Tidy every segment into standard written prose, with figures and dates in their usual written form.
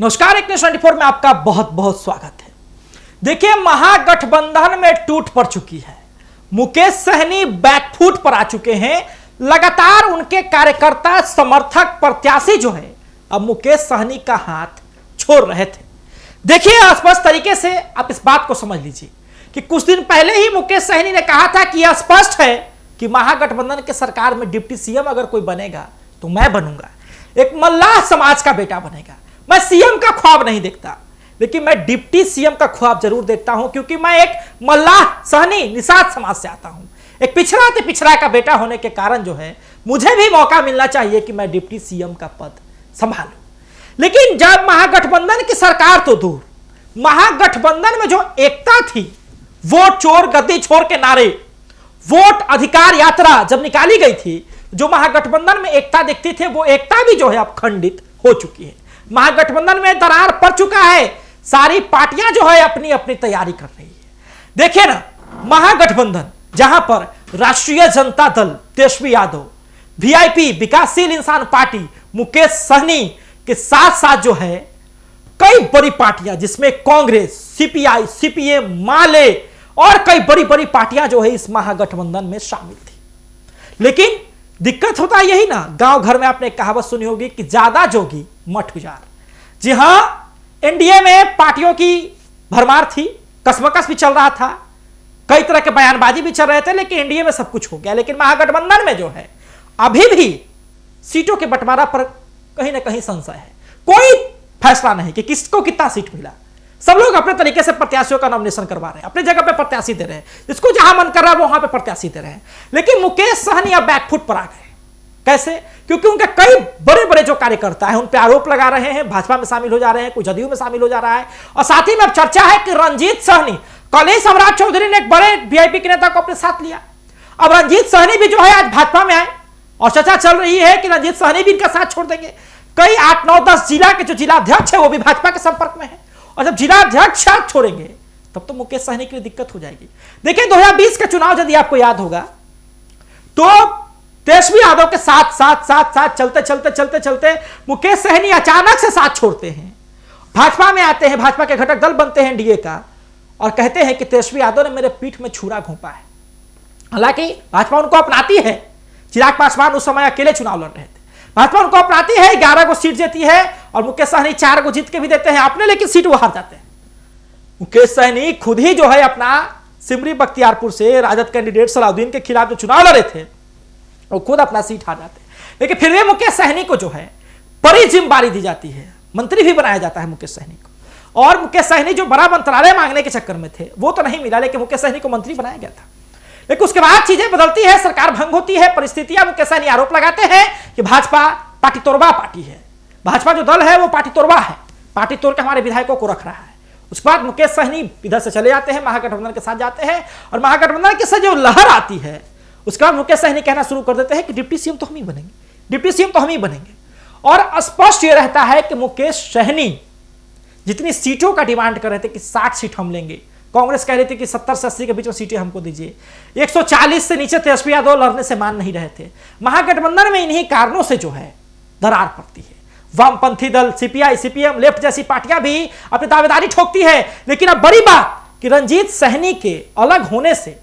नमस्कार, एक 24 में आपका बहुत बहुत स्वागत है। देखिए, महागठबंधन में टूट पड़ चुकी है। मुकेश सहनी बैकफुट पर आ चुके हैं। लगातार उनके कार्यकर्ता समर्थक प्रत्याशी जो है अब मुकेश सहनी का हाथ छोड़ रहे थे। देखिए, स्पष्ट तरीके से आप इस बात को समझ लीजिए कि कुछ दिन पहले ही मुकेश सहनी ने कहा था कि यह स्पष्ट है कि महागठबंधन के सरकार में डिप्टी सीएम अगर कोई बनेगा तो मैं बनूंगा, एक मल्लाह समाज का बेटा बनेगा। मैं सीएम का ख्वाब नहीं देखता, लेकिन मैं डिप्टी सीएम का ख्वाब जरूर देखता हूं, क्योंकि मैं एक मल्लाह सहनी निषाद समाज से आता हूं। एक पिछड़ा ते पिछड़ा का बेटा होने के कारण जो है मुझे भी मौका मिलना चाहिए कि मैं डिप्टी सीएम का पद संभालूं। लेकिन जब महागठबंधन की सरकार तो दूर, महागठबंधन में जो एकता थी, वोट चोर गद्दी छोड़ के नारे, वोट अधिकार यात्रा जब निकाली गई थी, जो महागठबंधन में एकता दिखती थी, वो एकता भी जो है अब खंडित हो चुकी है। महागठबंधन में दरार पड़ चुका है। सारी पार्टियां जो है अपनी अपनी तैयारी कर रही है। देखिए ना, महागठबंधन जहां पर राष्ट्रीय जनता दल तेजस्वी यादव, वीआईपी विकासशील इंसान पार्टी मुकेश सहनी के साथ साथ जो है कई बड़ी पार्टियां, जिसमें कांग्रेस, सीपीआई, सीपीएम, माले और कई बड़ी बड़ी पार्टियां जो है इस महागठबंधन में शामिल थी। लेकिन दिक्कत होता यही ना, गांव घर में आपने एक कहावत सुनी होगी कि ज्यादा जोगी मठ गुजार। जी हां, एनडीए में पार्टियों की भरमार थी, कसमकस भी चल रहा था, कई तरह के बयानबाजी भी चल रहे थे, लेकिन एनडीए में सब कुछ हो गया। लेकिन महागठबंधन में जो है अभी भी सीटों के बंटवारा पर कहीं ना कहीं संशय है। कोई फैसला नहीं कि किसको कितना सीट मिला। सब लोग अपने तरीके से प्रत्याशियों का नॉमिनेशन करवा रहे हैं, अपने जगह पे प्रत्याशी दे रहे हैं, जिसको जहां मन कर रहा है वहां पे प्रत्याशी दे रहे हैं। लेकिन मुकेश सहनी अब बैकफुट पर आ गए। कैसे? क्योंकि उनके कई बड़े बड़े जो कार्यकर्ता हैं उन पे आरोप लगा रहे हैं, भाजपा में शामिल हो जा रहे हैं, कोई जदयू में शामिल हो जा रहा है। और साथ ही में अब चर्चा है कि रंजीत सहनी, कल ही सम्राट चौधरी ने एक बड़े वीआईपी के नेता को अपने साथ लिया, अब रंजीत सहनी भी जो है आज भाजपा में आए और चर्चा चल रही है कि रंजीत सहनी भी इनका साथ छोड़ देंगे। कई 8, 9, 10 जिला के जो जिलाध्यक्ष है वो भी भाजपा के संपर्क में है, और जब जिलाध्यक्ष साथ छोड़ेंगे तब तो मुकेश सहनी के लिए दिक्कत हो जाएगी। देखिए, 2020 का चुनाव यदि आपको याद होगा तो तेजस्वी यादव के साथ साथ साथ साथ चलते चलते चलते चलते मुकेश सहनी अचानक से साथ छोड़ते हैं, भाजपा में आते हैं, भाजपा के घटक दल बनते हैं एनडीए का, और कहते हैं कि तेजस्वी यादव ने मेरे पीठ में छुरा घोंपा है। हालांकि भाजपा उनको अपनाती है। चिराग पासवान उस समय अकेले चुनाव लड़ रहे थे, भाजपा उनको अपनाती है, 11 को सीट देती है और मुकेश सहनी 4 को जीत के भी देते हैं अपने, लेकिन सीट वो हार जाते हैं। मुकेश सहनी खुद ही जो है अपना सिमरी बख्तियारपुर से राजद कैंडिडेट सलाउद्दीन के खिलाफ जो चुनाव लड़े थे वो खुद अपना सीट हार जाते हैं। लेकिन फिर भी मुकेश सहनी को जो है बड़ी जिम्मेदारी दी जाती है, मंत्री भी बनाया जाता है मुकेश सहनी को। और मुकेश सहनी जो बड़ा मंत्रालय मांगने के चक्कर में थे वो तो नहीं मिला, लेकिन मुकेश सहनी को मंत्री बनाया गया था। लेकिन उसके बाद चीजें बदलती है, सरकार भंग होती है, परिस्थितियां, मुकेश सहनी आरोप लगाते हैं कि भाजपा पार्टी तोड़वा पार्टी है, भाजपा जो दल है वो पार्टी तोड़वा है, पार्टी तोड़ के हमारे विधायकों को रख रहा है। उसके बाद मुकेश सहनी इधर से चले जाते हैं, महागठबंधन के साथ जाते हैं, और महागठबंधन के साथ जो लहर आती है उसके बाद मुकेश सहनी कहना शुरू कर देते हैं कि डिप्टी सीएम तो हम ही बनेंगे, डिप्टी सीएम तो हम ही बनेंगे। और स्पष्ट ये रहता है कि मुकेश सहनी जितनी सीटों का डिमांड कर रहे थे कि 60 सीट हम लेंगे, कांग्रेस कह रही थी कि 70 से 80 के बीच में सीटें हमको दीजिए, 140 से नीचे तेजस्वी यादव लड़ने से मान नहीं रहे थे। महागठबंधन में इन्हीं कारणों से जो है दरार पड़ती है। वामपंथी दल, सीपीआई, सीपीएम, लेफ्ट जैसी पार्टियां भी अपनी दावेदारी ठोकती है। लेकिन अब बड़ी बात कि रंजीत सहनी के अलग होने से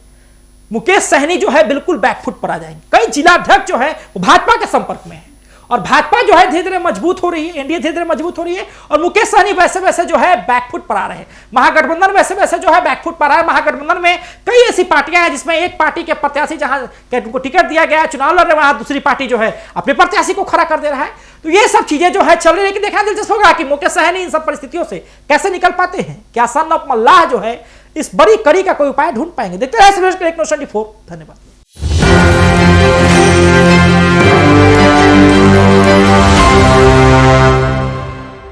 मुकेश सहनी जो है बिल्कुल बैकफुट पर आ जाएंगे। कई जिलाध्यक्ष जो है वो भाजपा के संपर्क में है, और भाजपा जो है धीरे धीरे मजबूत हो रही है, एनडीए धीरे धीरे मजबूत हो रही है, और मुकेश सहनी वैसे वैसे जो है बैकफुट पर आ रहे हैं। महागठबंधन वैसे वैसे जो है बैकफुट पर आ रहा है। महागठबंधन में कई ऐसी पार्टियां हैं जिसमें एक पार्टी के प्रत्याशी जहां उनको टिकट दिया गया, चुनाव लड़ रहे, वहां दूसरी पार्टी जो है अपने प्रत्याशी को खड़ा कर दे रहा है। तो ये सब चीजें जो है चल रही है। लेकिन देखना दिलचस्प होगा कि मुकेश सहनी इन सब परिस्थितियों से कैसे निकल पाते हैं, क्या सन ऑफ मल्लाह जो है इस बड़ी कड़ी का कोई उपाय ढूंढ पाएंगे। देखते रहे 24। धन्यवाद।